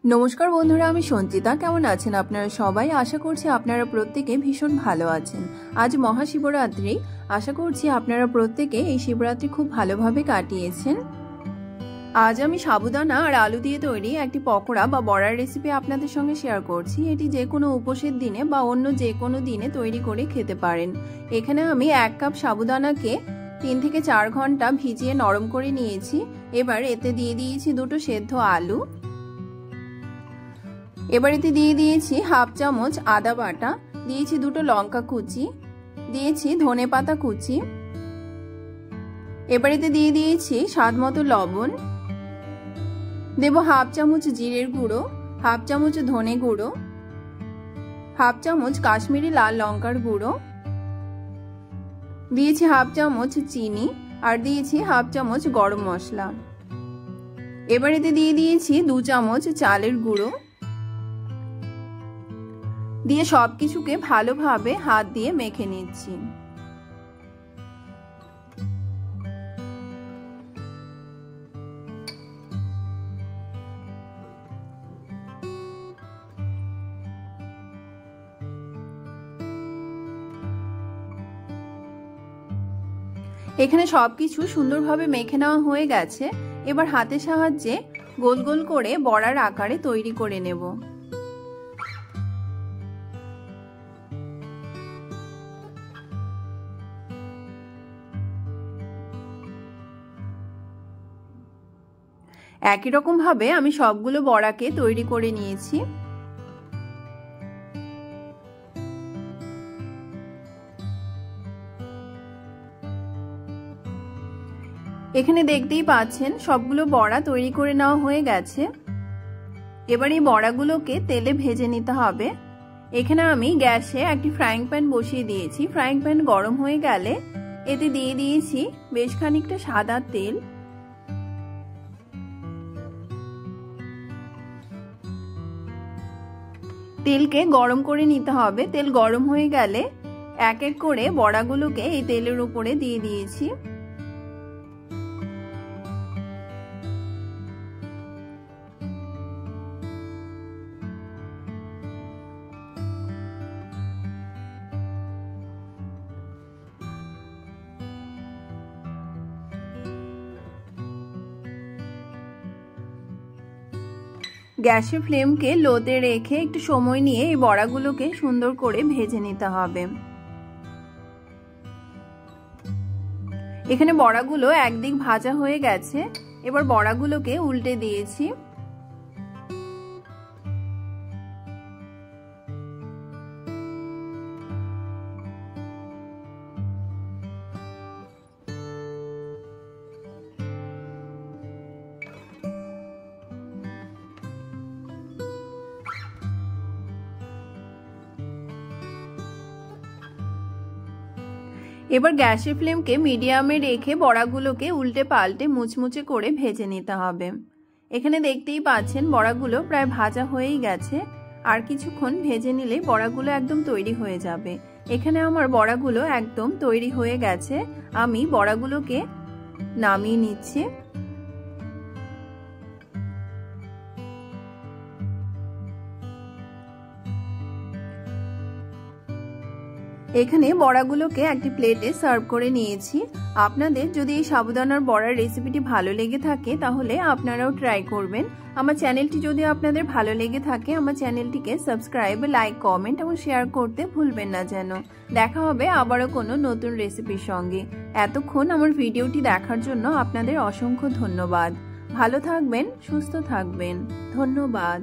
नमस्कार बंधुरा आमी सञ्चिता केमन आছেন আপনারা সবাই आशा করছি আপনারা প্রত্যেকে ভীষণ ভালো আছেন। আজ মহাশিবরাত্রি, आशा করছি আপনারা প্রত্যেকে এই শিবরাত্রি খুব ভালোভাবে কাটিয়েছেন। আজ আমি সাবুদানা আর আলু দিয়ে তৈরি একটি পকোড়া বা বড়ার রেসিপি আপনাদের সঙ্গে শেয়ার করছি। এটি যে কোনো উপোসের দিনে বা অন্য যে কোনো দিনে তৈরি করে খেতে পারেন। এখানে আমি 1 কাপ সাবুদানাকে 3 থেকে 4 ঘন্টা ভিজিয়ে নরম করে নিয়েছি। এবার এতে দিয়ে দিয়েছি দুটো সেদ্ধ আলু। এবার এতে দিয়ে দিয়েছি হাফ চামচ আদা বাটা, দিয়েছি দুটো লঙ্কা কুচি, দিয়েছি ধনে পাতা কুচি। এবার এতে দিয়ে দিয়েছি স্বাদ মতো লবণ, দেব হাফ চামচ জিরের গুঁড়ো, হাফ চামচ ধনে গুঁড়ো, হাফ চামচ কাশ্মীরি লাল লঙ্কার গুঁড়ো, দিয়েছি হাফ চামচ চিনি আর দিয়েছি হাফ চামচ গরম মশলা। এবার এতে দিয়ে দিয়েছি 2 চামচ চালের গুঁড়ো, দিয়ে সবকিছুকে ভালোভাবে হাত দিয়ে মেখে নিচ্ছি। এখানে সবকিছু সুন্দরভাবে মেখে নেওয়া হয়ে গেছে। এবার হাতের সাহায্যে গোল গোল করে বড়ার আকারে তৈরি করে নেব। একই রকম ভাবে আমি সবগুলো বড়াকে তৈরি করে নিয়েছি। এখানে দেখতেই পাচ্ছেন সবগুলো বড়া তৈরি করে নেওয়া হয়ে গেছে। এবার এই বড়াগুলোকে তেলে ভেজে নিতে হবে। এখানে আমি গ্যাসে একটি ফ্রাইং প্যান বসিয়ে দিয়েছি। ফ্রাইং প্যান গরম হয়ে গেলে এতে দিয়ে দিয়েছি বেশ খানিকটা সাদা তেল। তেলকে গরম করে নিতে হবে। তেল গরম হয়ে গেলে এক এক করে বড়াগুলোকে এই তেলের উপরে দিয়ে দিয়েছি। গ্যাসের ফ্লেমকে লোতে রেখে একটু সময় নিয়ে এই বড়াগুলোকে সুন্দর করে ভেজে নিতে হবে। এখানে বড়াগুলো একদিক ভাজা হয়ে গেছে। এবার বড়াগুলোকে উল্টে দিয়েছি। এবার গ্যাসের ফ্লেমকে মিডিয়ামে রেখে বড়াগুলোকে উল্টে পাল্টে মুচমুচে করে ভেজে নিতে হবে। এখানে দেখতেই পাচ্ছেন বড়াগুলো প্রায় ভাজা হয়েই গেছে। আর কিছুক্ষণ ভেজে নিলে বড়াগুলো একদম তৈরি হয়ে যাবে। এখানে আমার বড়াগুলো একদম তৈরি হয়ে গেছে। আমি বড়াগুলোকে নামিয়ে নিচ্ছি। এখানে বড়াগুলোকে একটি প্লেটে সার্ভ করে নিয়েছি। আপনাদের যদি এই সাবুদানার বড়ার রেসিপিটি ভালো লেগে থাকে তাহলে আপনারাও ট্রাই করবেন। আমার চ্যানেলটি যদি আপনাদের ভালো লেগে থাকে আমার চ্যানেলটিকে সাবস্ক্রাইব, লাইক, কমেন্ট এবং শেয়ার করতে ভুলবেন না যেন। দেখা হবে আবারও কোনো নতুন রেসিপির সঙ্গে। এতক্ষণ আমার ভিডিওটি দেখার জন্য আপনাদের অসংখ্য ধন্যবাদ। ভালো থাকবেন, সুস্থ থাকবেন। ধন্যবাদ।